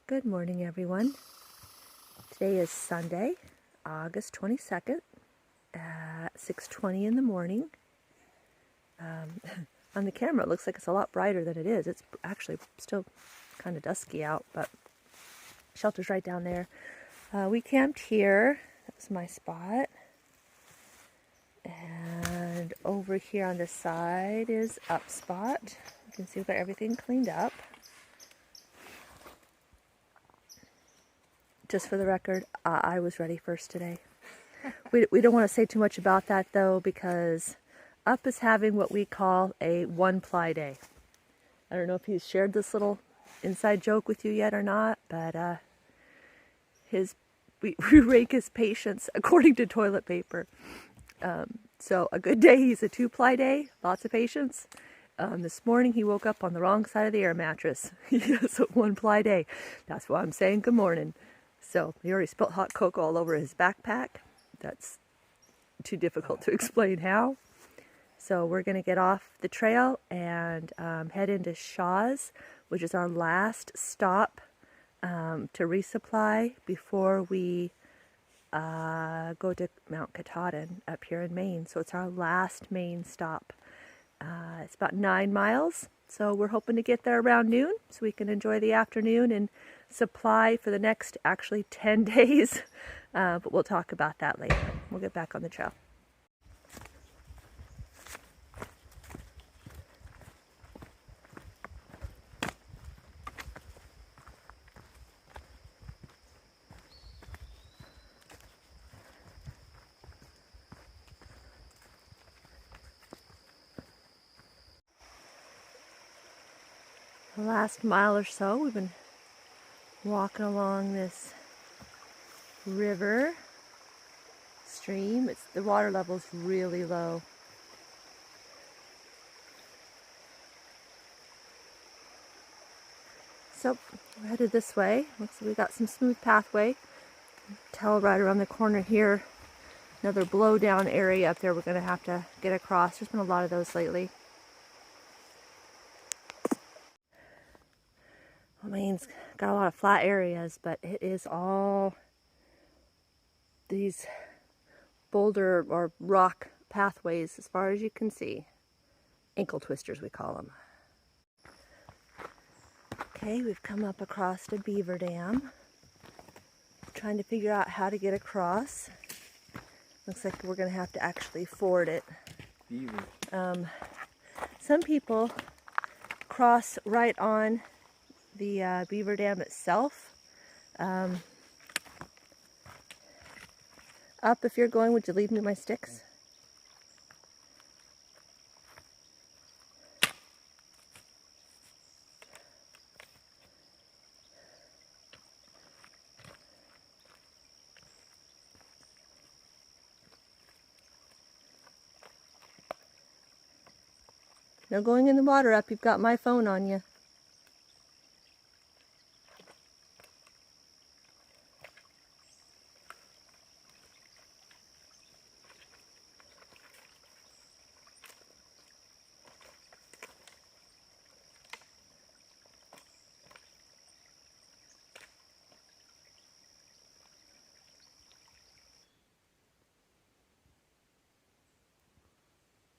Good morning, everyone. Today is Sunday, August 22nd at 6:20 in the morning. On the camera, it looks like it's a lot brighter than it is. It's actually still kind of dusky out, but shelter's right down there. We camped here. That was my spot. And over here on this side is Up spot. You can see we've got everything cleaned up. Just for the record, I was ready first today. We don't want to say too much about that though, because Up is having what we call a one-ply day. I don't know if he's shared this little inside joke with you yet or not, but we rank his patience according to toilet paper. So a good day, he's a two-ply day, lots of patience. This morning he woke up on the wrong side of the air mattress. He has a one-ply day. That's why I'm saying good morning. So he already spilt hot cocoa all over his backpack. That's too difficult to explain how. So we're going to get off the trail and head into Shaw's, which is our last stop to resupply before we go to Mount Katahdin up here in Maine. So it's our last Maine stop. It's about 9 miles. So we're hoping to get there around noon so we can enjoy the afternoon and supply for the next actually 10 days. But we'll talk about that later. We'll get back on the trail. The last mile or so, we've been walking along this river stream. The water level's really low. So we're headed this way. Looks like we got some smooth pathway. Tell right around the corner here, another blow down area up there we're going to have to get across. There's been a lot of those lately. Maine's got a lot of flat areas, but it is all these boulder or rock pathways as far as you can see. Ankle twisters, we call them. Okay, we've come up across a beaver dam. Trying to figure out how to get across. Looks like we're going to have to actually ford it. Beaver. Some people cross right on the beaver dam itself. Up, if you're going, would you leave me my sticks? No going in the water, Up. You've got my phone on you.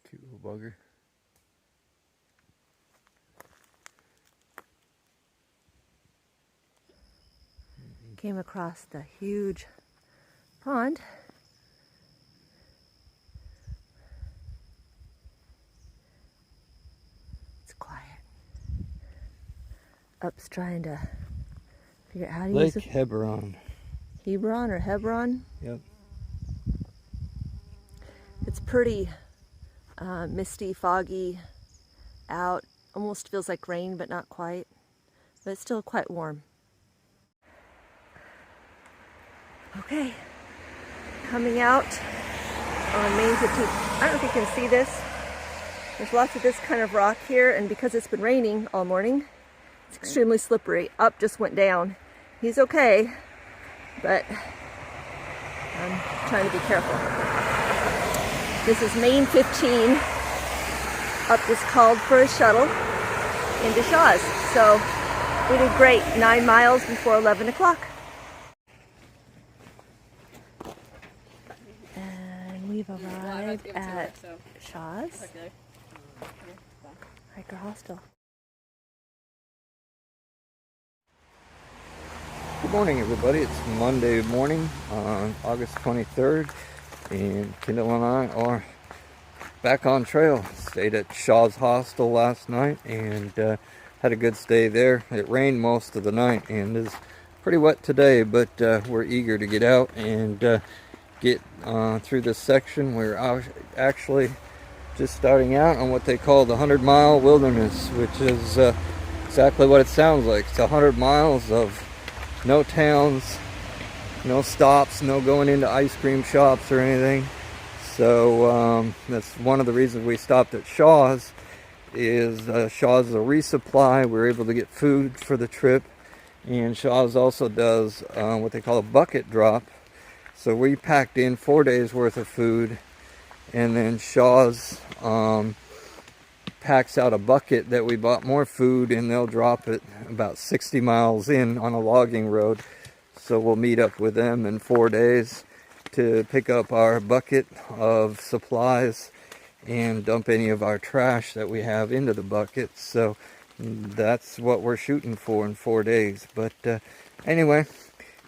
Cute little bugger. Came across the huge pond. It's quiet. Up's trying to figure out how to use it. Lake Hebron. Hebron or Hebron? Yep. It's pretty misty, foggy out. Almost feels like rain, but not quite. But it's still quite warm. Okay, coming out on Main 15. I don't know if you can see this. There's lots of this kind of rock here, and because it's been raining all morning, it's extremely slippery. Up just went down. He's okay, but I'm trying to be careful. This is Main 15. Up just called for a shuttle into Shaw's. So We did great. 9 miles before 11 o'clock. And we've arrived at Shaw's Hiker Hostel. Good morning, everybody. It's Monday morning on August 23rd, and Kendall and I are back on trail. Stayed at Shaw's Hostel last night and had a good stay there. It rained most of the night and is pretty wet today, but we're eager to get out and get through this section. We're actually just starting out on what they call the 100-mile wilderness, which is exactly what it sounds like. It's 100 miles of no towns, no stops, no going into ice cream shops or anything. So that's one of the reasons we stopped at Shaw's. Shaw's is a resupply. We're able to get food for the trip, and Shaw's also does what they call a bucket drop. So we packed in 4 days worth of food, and then Shaw's packs out a bucket that we bought more food, and they'll drop it about 60 miles in on a logging road. So we'll meet up with them in 4 days to pick up our bucket of supplies and dump any of our trash that we have into the bucket. So that's what we're shooting for in 4 days. But anyway,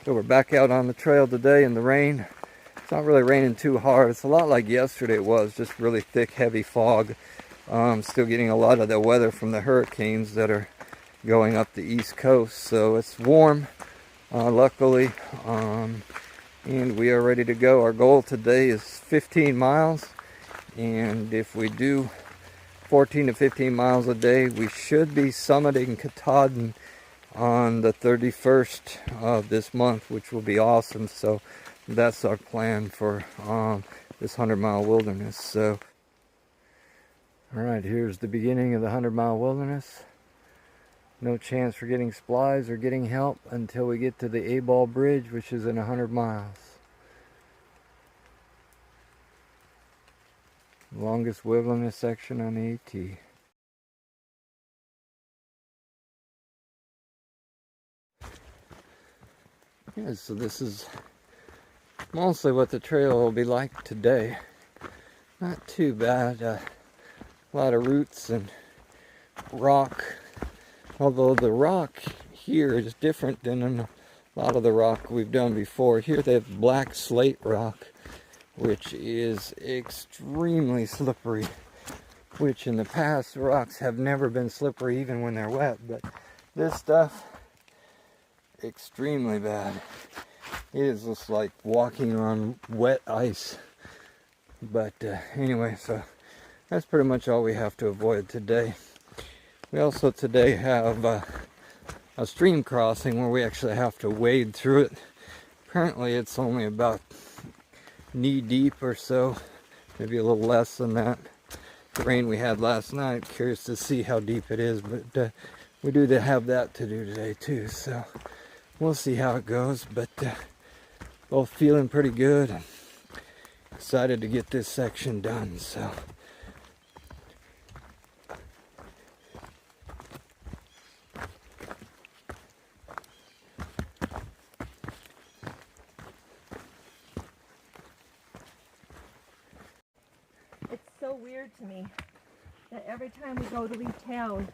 so we're back out on the trail today in the rain. It's not really raining too hard. It's a lot like yesterday it was, just really thick, heavy fog. Still getting a lot of the weather from the hurricanes that are going up the east coast. So it's warm, luckily, and we are ready to go. Our goal today is 15 miles, and if we do 14 to 15 miles a day, we should be summiting Katahdin on the 31st of this month, which will be awesome. So that's our plan for this 100-mile wilderness. So alright, here's the beginning of the 100-mile wilderness. No chance for getting supplies or getting help until we get to the A-Ball Bridge, which is in 100 miles. Longest wilderness section on the AT. Yeah, so this is mostly what the trail will be like today. Not too bad. A lot of roots and rock, although the rock here is different than a lot of the rock we've done before. Here they have black slate rock, which is extremely slippery, which in the past rocks have never been slippery even when they're wet, but this stuff, extremely bad. It is just like walking on wet ice. But anyway, so that's pretty much all we have to avoid today. We also today have a stream crossing where we actually have to wade through it. Apparently it's only about knee deep or so, maybe a little less than that. The rain we had last night, curious to see how deep it is, but we do have that to do today too, so we'll see how it goes. But both feeling pretty good and excited to get this section done. So It's so weird to me that every time we go to leave town,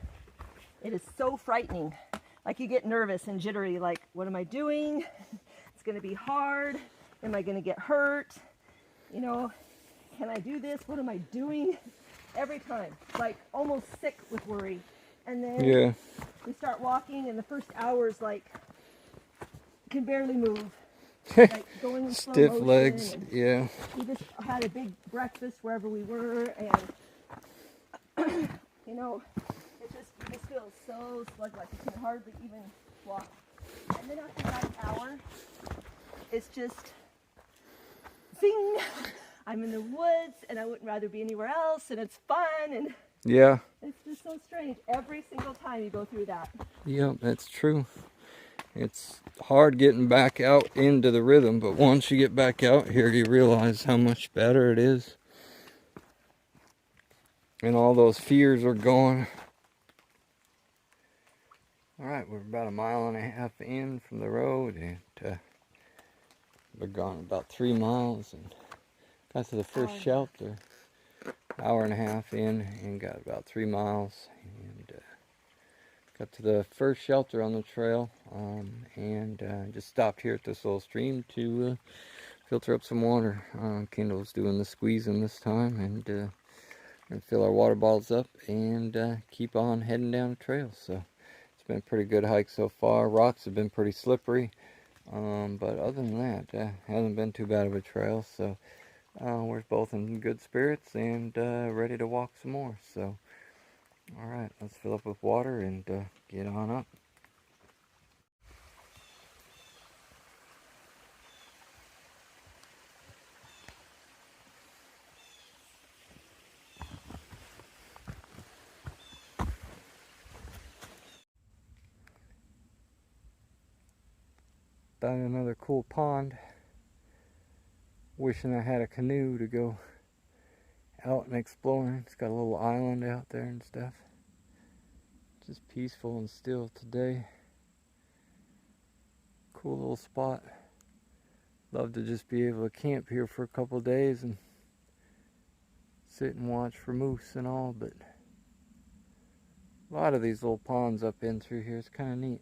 it is so frightening. Like you get nervous and jittery, like, what am I doing? It's going to be hard. Am I going to get hurt? You know, can I do this? What am I doing? Every time, like almost sick with worry. And then we start walking, and the first hour's like, can barely move. Like going in slow stiff motion, legs, yeah. We just had a big breakfast wherever we were, and you know, it just feels so slug like you can hardly even walk. And then after about an hour, it's just zing. I'm in the woods, and I wouldn't rather be anywhere else, and it's fun, and yeah, it's just so strange. Every single time you go through that. Yeah, that's true. It's hard getting back out into the rhythm, but once you get back out here, you realize how much better it is. And all those fears are gone. Alright, we're about 1.5 miles in from the road, and we're gone about 3 miles and got to the first shelter. 1.5 hours in and got about 3 miles, and got to the first shelter on the trail, and just stopped here at this little stream to filter up some water. Kendall's doing the squeezing this time, and fill our water bottles up and keep on heading down the trail. So it's been a pretty good hike so far. Rocks have been pretty slippery, but other than that, hasn't been too bad of a trail. So we're both in good spirits and ready to walk some more. So alright, let's fill up with water and get on up. Found another cool pond. Wishing I had a canoe to go out and exploring. It's got a little island out there and stuff. Just peaceful and still today. Cool little spot. Love to just be able to camp here for a couple days and sit and watch for moose and all, but a lot of these little ponds up in through here. It's kind of neat.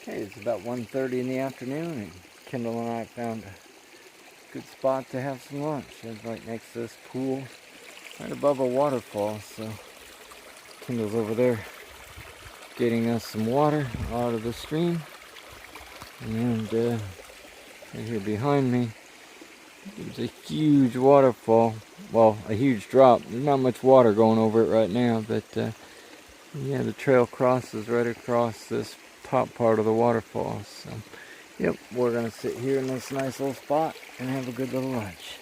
Okay, it's about 1:30 in the afternoon, and Kendall and I found a good spot to have some lunch. It's right next to this pool, right above a waterfall. So Kendall's over there getting us some water out of the stream, and right here behind me there's a huge waterfall. Well, a huge drop. There's not much water going over it right now, but yeah, the trail crosses right across this top part of the waterfall. So yep, we're gonna sit here in this nice little spot and have a good little lunch.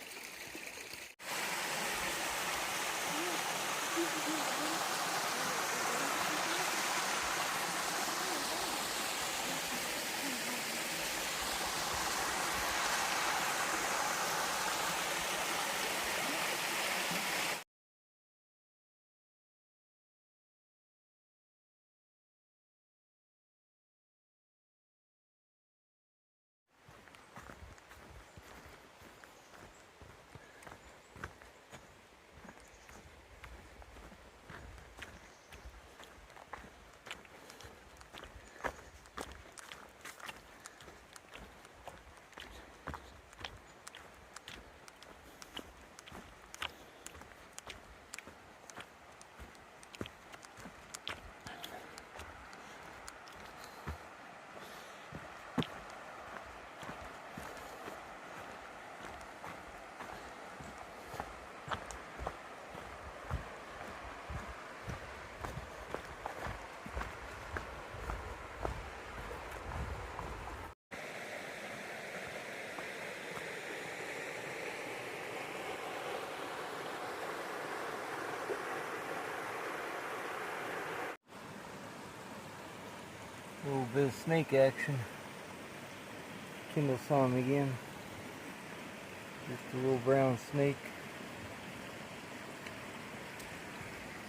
A little bit of snake action. Kendall saw him again. Just a little brown snake.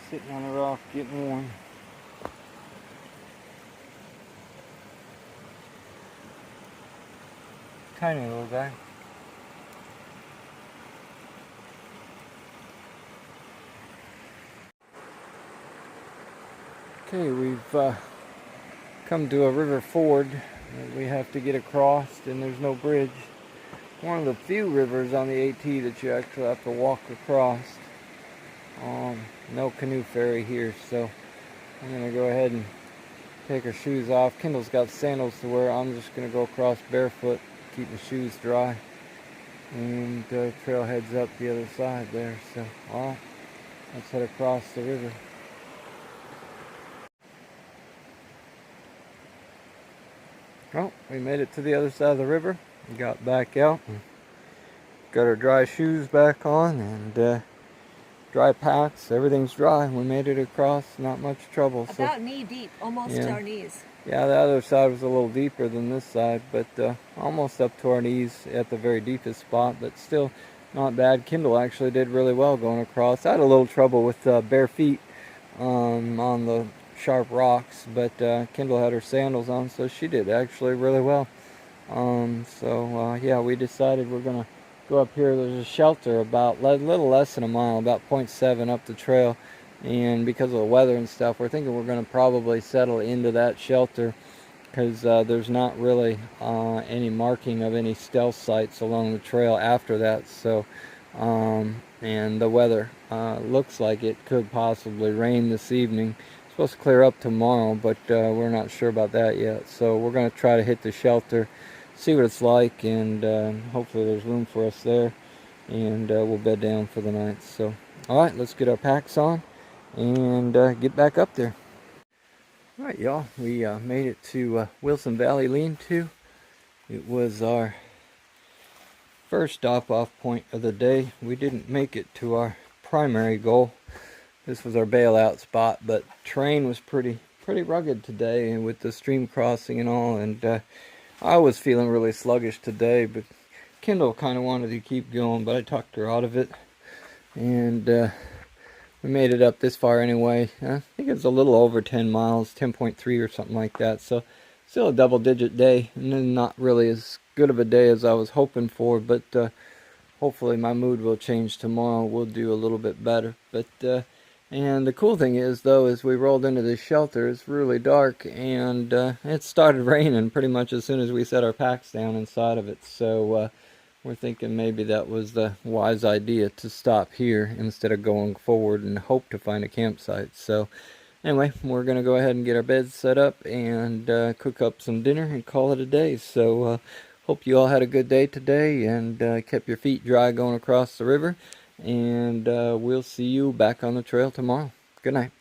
Sitting on a rock getting warm. Tiny little guy. Okay, we've come to a river ford that we have to get across, and there's no bridge. One of the few rivers on the AT that you actually have to walk across. No canoe ferry here, so I'm going to go ahead and take our shoes off. Kendall's got sandals to wear. I'm just going to go across barefoot, keep the shoes dry, and the trail heads up the other side there. So, alright, let's head across the river. Well, we made it to the other side of the river. We got back out and got our dry shoes back on and dry packs. Everything's dry. We made it across, not much trouble. About knee deep, almost to our knees. Yeah, the other side was a little deeper than this side, but almost up to our knees at the very deepest spot, but still not bad. Kendall actually did really well going across. I had a little trouble with bare feet on the sharp rocks, but Kendall had her sandals on, so she did actually really well. Yeah, we decided we're gonna go up here. There's a shelter about a little less than a mile, about 0.7 up the trail, and because of the weather and stuff, we're thinking we're gonna probably settle into that shelter because there's not really any marking of any stealth sites along the trail after that. So, and the weather looks like it could possibly rain this evening. It's supposed to clear up tomorrow, but we're not sure about that yet. So we're going to try to hit the shelter, see what it's like, and hopefully there's room for us there, and we'll bed down for the night. So, all right, let's get our packs on and get back up there. All right, y'all, we made it to Wilson Valley Lean-To. It was our first stop-off point of the day. We didn't make it to our primary goal. This was our bailout spot, but terrain was pretty rugged today, and with the stream crossing and all, and I was feeling really sluggish today, but Kendall kind of wanted to keep going, but I talked her out of it, and we made it up this far anyway. I think it's a little over 10 miles, 10.3 or something like that. So still a double-digit day, and then not really as good of a day as I was hoping for. But hopefully my mood will change tomorrow. We'll do a little bit better. But and the cool thing is, though, as we rolled into this shelter, it's really dark, and it started raining pretty much as soon as we set our packs down inside of it. So we're thinking maybe that was the wise idea to stop here instead of going forward and hope to find a campsite. So anyway, we're going to go ahead and get our beds set up and cook up some dinner and call it a day. So hope you all had a good day today and kept your feet dry going across the river. And we'll see you back on the trail tomorrow. Good night.